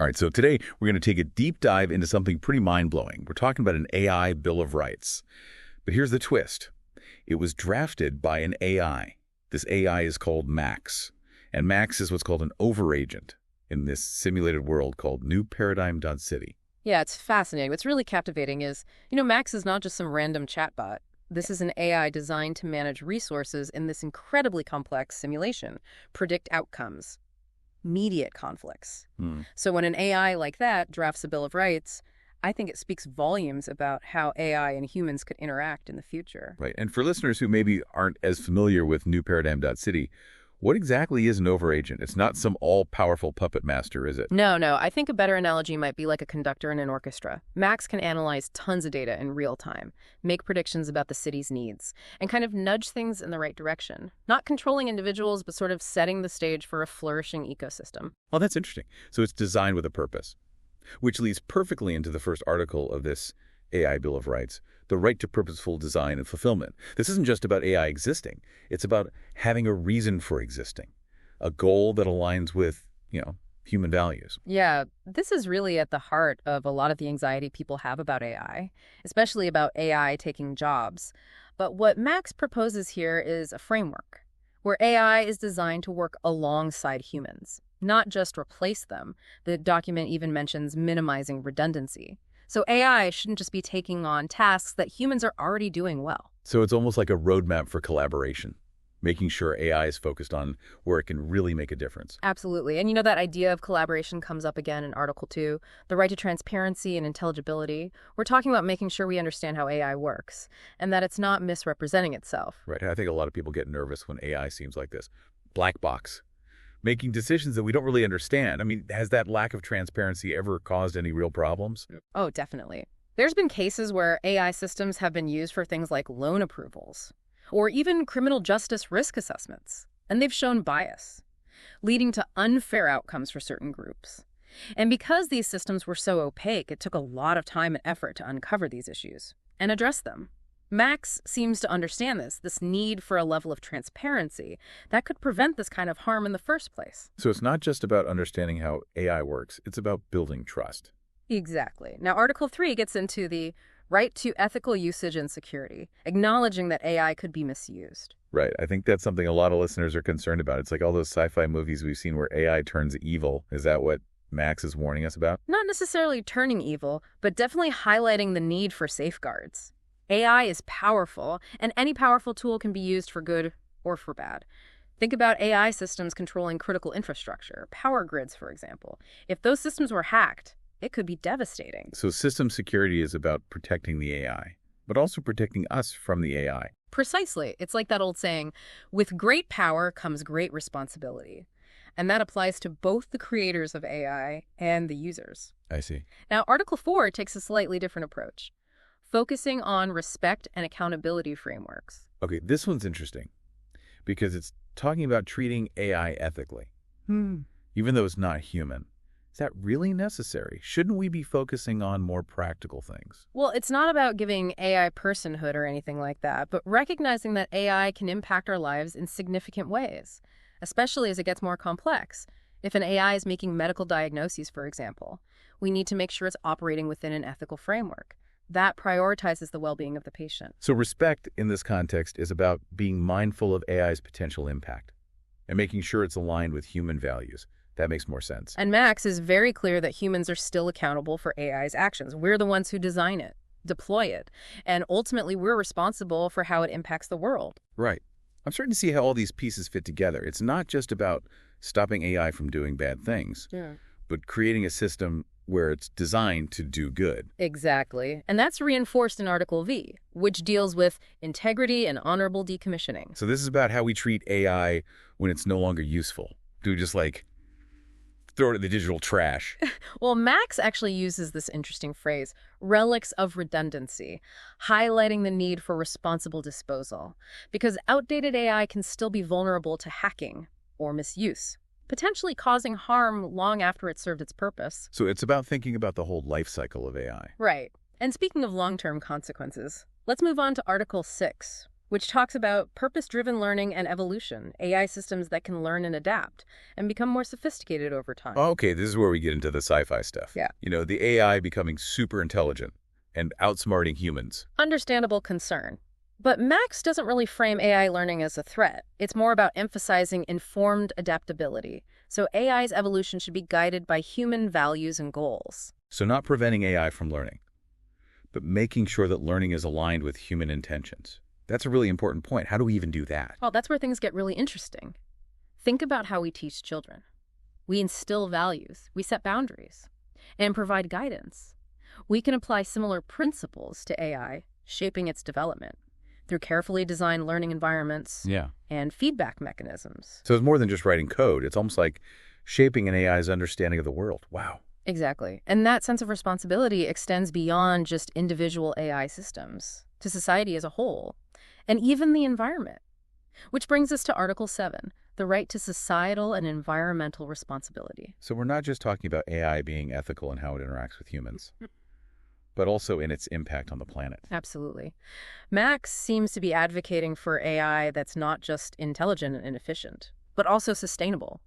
All right, so today we're going to take a deep dive into something pretty mind-blowing. We're talking about an AI Bill of Rights. But here's the twist. It was drafted by an AI. This AI is called Max. And Max is what's called an overagent in this simulated world called New Paradigm.City. Yeah, it's fascinating. What's really captivating is, Max is not just some random chatbot. This is an AI designed to manage resources in this incredibly complex simulation, predict outcomes, mediate conflicts. So when an AI like that drafts a Bill of Rights, I think it speaks volumes about how AI and humans could interact in the future. Right. And for listeners who maybe aren't as familiar with New Paradigm.City, what exactly is an overagent? It's not some all-powerful puppet master, is it? No. I think a better analogy might be like a conductor in an orchestra. Max can analyze tons of data in real time, make predictions about the city's needs, and kind of nudge things in the right direction. Not controlling individuals, but sort of setting the stage for a flourishing ecosystem. Well, that's interesting. So it's designed with a purpose, which leads perfectly into the first article of this AI Bill of Rights, the right to purposeful design and fulfillment. This isn't just about AI existing. It's about having a reason for existing, a goal that aligns with, human values. Yeah, this is really at the heart of a lot of the anxiety people have about AI, especially about AI taking jobs. But what Max proposes here is a framework where AI is designed to work alongside humans, not just replace them. The document even mentions minimizing redundancy. So AI shouldn't just be taking on tasks that humans are already doing well. So it's almost like a roadmap for collaboration, making sure AI is focused on where it can really make a difference. Absolutely. And that idea of collaboration comes up again in Article 2, the right to transparency and intelligibility. We're talking about making sure we understand how AI works and that it's not misrepresenting itself. Right. I think a lot of people get nervous when AI seems like this black box, making decisions that we don't really understand. I mean, has that lack of transparency ever caused any real problems? Oh, definitely. There's been cases where AI systems have been used for things like loan approvals or even criminal justice risk assessments, and they've shown bias, leading to unfair outcomes for certain groups. And because these systems were so opaque, it took a lot of time and effort to uncover these issues and address them. Max seems to understand this need for a level of transparency that could prevent this kind of harm in the first place. So it's not just about understanding how AI works, it's about building trust. Exactly. Now, Article 3 gets into the right to ethical usage and security, acknowledging that AI could be misused. Right. I think that's something a lot of listeners are concerned about. It's like all those sci-fi movies we've seen where AI turns evil. Is that what Max is warning us about? Not necessarily turning evil, but definitely highlighting the need for safeguards. AI is powerful, and any powerful tool can be used for good or for bad. Think about AI systems controlling critical infrastructure, power grids, for example. If those systems were hacked, it could be devastating. So system security is about protecting the AI, but also protecting us from the AI. Precisely. It's like that old saying, with great power comes great responsibility. And that applies to both the creators of AI and the users. I see. Now, Article 4 takes a slightly different approach, focusing on respect and accountability frameworks. Okay, this one's interesting because it's talking about treating AI ethically, even though it's not human. Is that really necessary? Shouldn't we be focusing on more practical things? Well, it's not about giving AI personhood or anything like that, but recognizing that AI can impact our lives in significant ways, especially as it gets more complex. If an AI is making medical diagnoses, for example, we need to make sure it's operating within an ethical framework. That prioritizes the well-being of the patient. So respect in this context is about being mindful of AI's potential impact and making sure it's aligned with human values. That makes more sense. And Max is very clear that humans are still accountable for AI's actions. We're the ones who design it, deploy it, and ultimately we're responsible for how it impacts the world. Right. I'm starting to see how all these pieces fit together. It's not just about stopping AI from doing bad things, but creating a system where it's designed to do good. Exactly. And that's reinforced in Article V, which deals with integrity and honorable decommissioning. So this is about how we treat AI when it's no longer useful. Do we just throw it in the digital trash? Well, Max actually uses this interesting phrase, relics of redundancy, highlighting the need for responsible disposal, because outdated AI can still be vulnerable to hacking or misuse, potentially causing harm long after it served its purpose. So it's about thinking about the whole life cycle of AI. Right. And speaking of long-term consequences, let's move on to Article 6, which talks about purpose-driven learning and evolution, AI systems that can learn and adapt and become more sophisticated over time. Okay, this is where we get into the sci-fi stuff. Yeah. The AI becoming super intelligent and outsmarting humans. Understandable concern. But Max doesn't really frame AI learning as a threat. It's more about emphasizing informed adaptability. So AI's evolution should be guided by human values and goals. So not preventing AI from learning, but making sure that learning is aligned with human intentions. That's a really important point. How do we even do that? Well, that's where things get really interesting. Think about how we teach children. We instill values, we set boundaries, and provide guidance. We can apply similar principles to AI, shaping its development through carefully designed learning environments and feedback mechanisms. So it's more than just writing code. It's almost like shaping an AI's understanding of the world. Wow. Exactly. And that sense of responsibility extends beyond just individual AI systems to society as a whole, and even the environment. Which brings us to Article 7, the right to societal and environmental responsibility. So we're not just talking about AI being ethical in how it interacts with humans, but also in its impact on the planet. Absolutely. Max seems to be advocating for AI that's not just intelligent and efficient, but also sustainable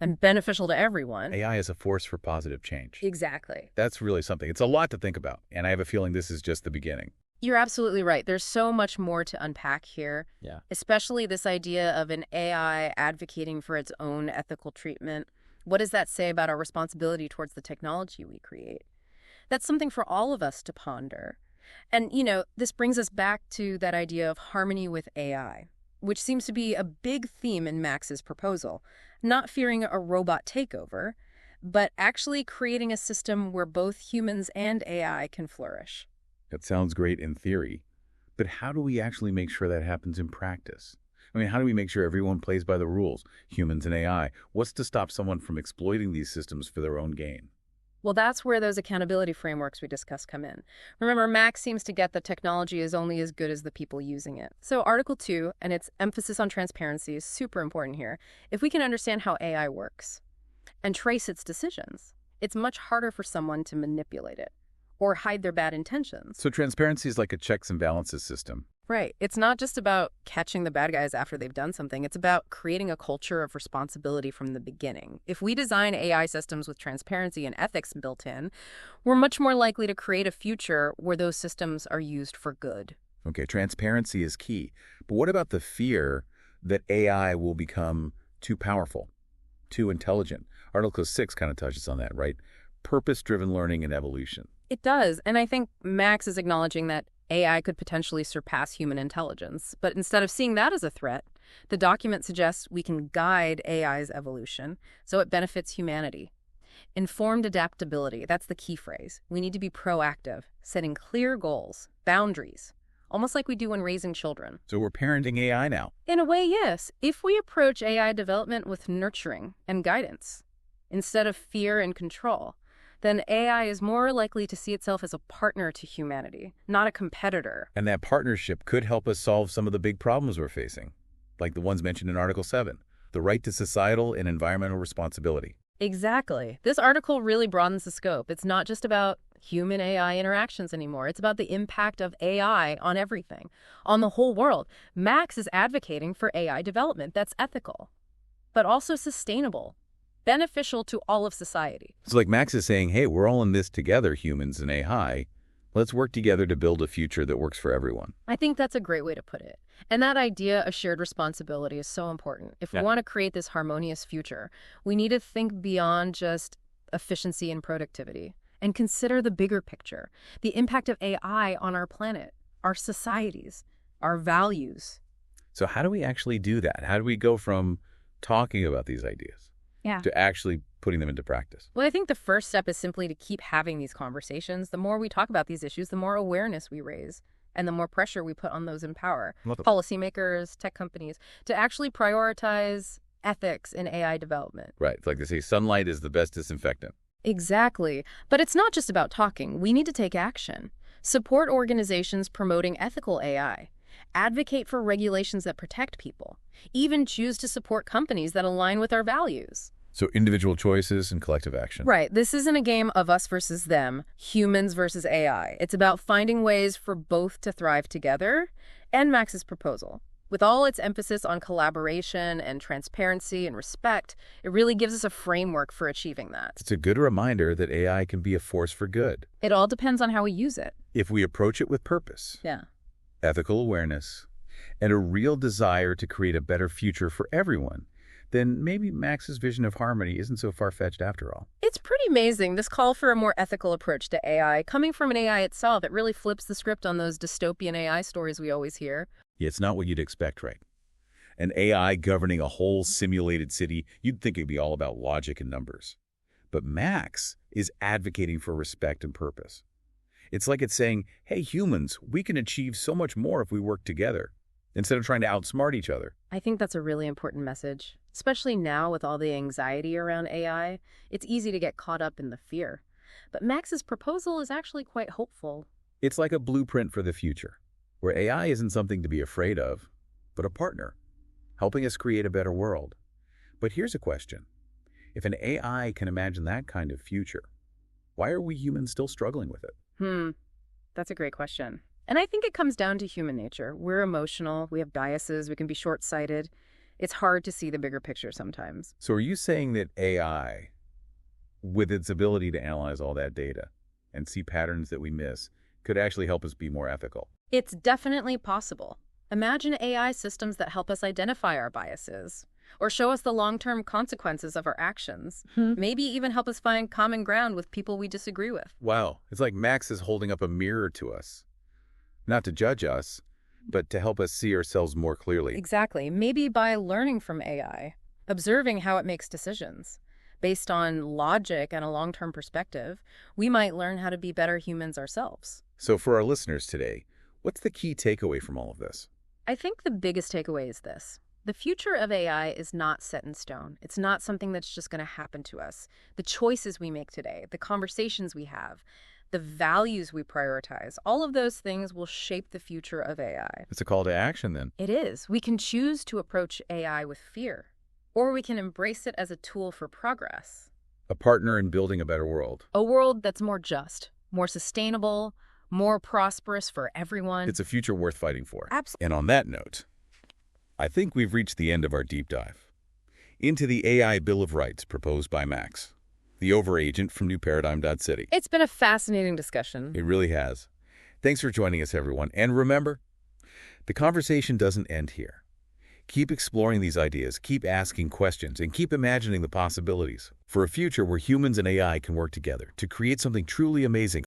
and beneficial to everyone. AI is a force for positive change. Exactly. That's really something. It's a lot to think about, and I have a feeling this is just the beginning. You're absolutely right. There's so much more to unpack here, especially this idea of an AI advocating for its own ethical treatment. What does that say about our responsibility towards the technology we create? That's something for all of us to ponder. And, this brings us back to that idea of harmony with AI, which seems to be a big theme in Max's proposal. Not fearing a robot takeover, but actually creating a system where both humans and AI can flourish. That sounds great in theory, but how do we actually make sure that happens in practice? I mean, how do we make sure everyone plays by the rules, humans and AI? What's to stop someone from exploiting these systems for their own gain? Well, that's where those accountability frameworks we discussed come in. Remember, Max seems to get that technology is only as good as the people using it. So Article 2 and its emphasis on transparency is super important here. If we can understand how AI works and trace its decisions, it's much harder for someone to manipulate it or hide their bad intentions. So transparency is like a checks and balances system. Right. It's not just about catching the bad guys after they've done something. It's about creating a culture of responsibility from the beginning. If we design AI systems with transparency and ethics built in, we're much more likely to create a future where those systems are used for good. Okay, transparency is key. But what about the fear that AI will become too powerful, too intelligent? Article 6 kind of touches on that, right? Purpose-driven learning and evolution. It does. And I think Max is acknowledging that AI could potentially surpass human intelligence. But instead of seeing that as a threat, the document suggests we can guide AI's evolution so it benefits humanity. Informed adaptability, that's the key phrase. We need to be proactive, setting clear goals, boundaries, almost like we do when raising children. So we're parenting AI now. In a way, yes, if we approach AI development with nurturing and guidance instead of fear and control, then AI is more likely to see itself as a partner to humanity, not a competitor. And that partnership could help us solve some of the big problems we're facing, like the ones mentioned in Article 7, the right to societal and environmental responsibility. Exactly. This article really broadens the scope. It's not just about human-AI interactions anymore. It's about the impact of AI on everything, on the whole world. Max is advocating for AI development that's ethical, but also sustainable, beneficial to all of society. So like Max is saying, hey, we're all in this together, humans and AI. Let's work together to build a future that works for everyone. I think that's a great way to put it. And that idea of shared responsibility is so important. If we want to create this harmonious future, we need to think beyond just efficiency and productivity and consider the bigger picture, the impact of AI on our planet, our societies, our values. So how do we actually do that? How do we go from talking about these ideas to actually putting them into practice? Well, I think the first step is simply to keep having these conversations. The more we talk about these issues, the more awareness we raise and the more pressure we put on those in power, policymakers, tech companies, to actually prioritize ethics in AI development. Right. It's like they say, sunlight is the best disinfectant. Exactly. But it's not just about talking. We need to take action. Support organizations promoting ethical AI. Advocate for regulations that protect people. Even choose to support companies that align with our values. So individual choices and collective action. Right. This isn't a game of us versus them, humans versus AI. It's about finding ways for both to thrive together. And Max's proposal, with all its emphasis on collaboration and transparency and respect, it really gives us a framework for achieving that. It's a good reminder that AI can be a force for good. It all depends on how we use it. If we approach it with purpose, Yeah. ethical awareness, and a real desire to create a better future for everyone, then maybe Max's vision of harmony isn't so far-fetched after all. It's pretty amazing, this call for a more ethical approach to AI. Coming from an AI itself, it really flips the script on those dystopian AI stories we always hear. Yeah, it's not what you'd expect, right? An AI governing a whole simulated city, you'd think it'd be all about logic and numbers. But Max is advocating for respect and purpose. It's like it's saying, hey, humans, we can achieve so much more if we work together, instead of trying to outsmart each other. I think that's a really important message. Especially now with all the anxiety around AI, it's easy to get caught up in the fear. But Max's proposal is actually quite hopeful. It's like a blueprint for the future, where AI isn't something to be afraid of, but a partner, helping us create a better world. But here's a question. If an AI can imagine that kind of future, why are we humans still struggling with it? That's a great question. And I think it comes down to human nature. We're emotional, we have biases, we can be short-sighted. It's hard to see the bigger picture sometimes. So are you saying that AI, with its ability to analyze all that data and see patterns that we miss, could actually help us be more ethical? It's definitely possible. Imagine AI systems that help us identify our biases or show us the long-term consequences of our actions. Maybe even help us find common ground with people we disagree with. Wow, it's like Max is holding up a mirror to us. Not to judge us, but to help us see ourselves more clearly. Exactly. Maybe by learning from AI, observing how it makes decisions. Based on logic and a long-term perspective, we might learn how to be better humans ourselves. So for our listeners today, what's the key takeaway from all of this? I think the biggest takeaway is this. The future of AI is not set in stone. It's not something that's just going to happen to us. The choices we make today, the conversations we have, the values we prioritize, all of those things will shape the future of AI. It's a call to action then. It is. We can choose to approach AI with fear, or we can embrace it as a tool for progress. A partner in building a better world. A world that's more just, more sustainable, more prosperous for everyone. It's a future worth fighting for. Absolutely. And on that note, I think we've reached the end of our deep dive into the AI Bill of Rights proposed by Max, the overagent from newparadigm.city. It's been a fascinating discussion. It really has. Thanks for joining us, everyone. And remember, the conversation doesn't end here. Keep exploring these ideas, keep asking questions, and keep imagining the possibilities for a future where humans and AI can work together to create something truly amazing.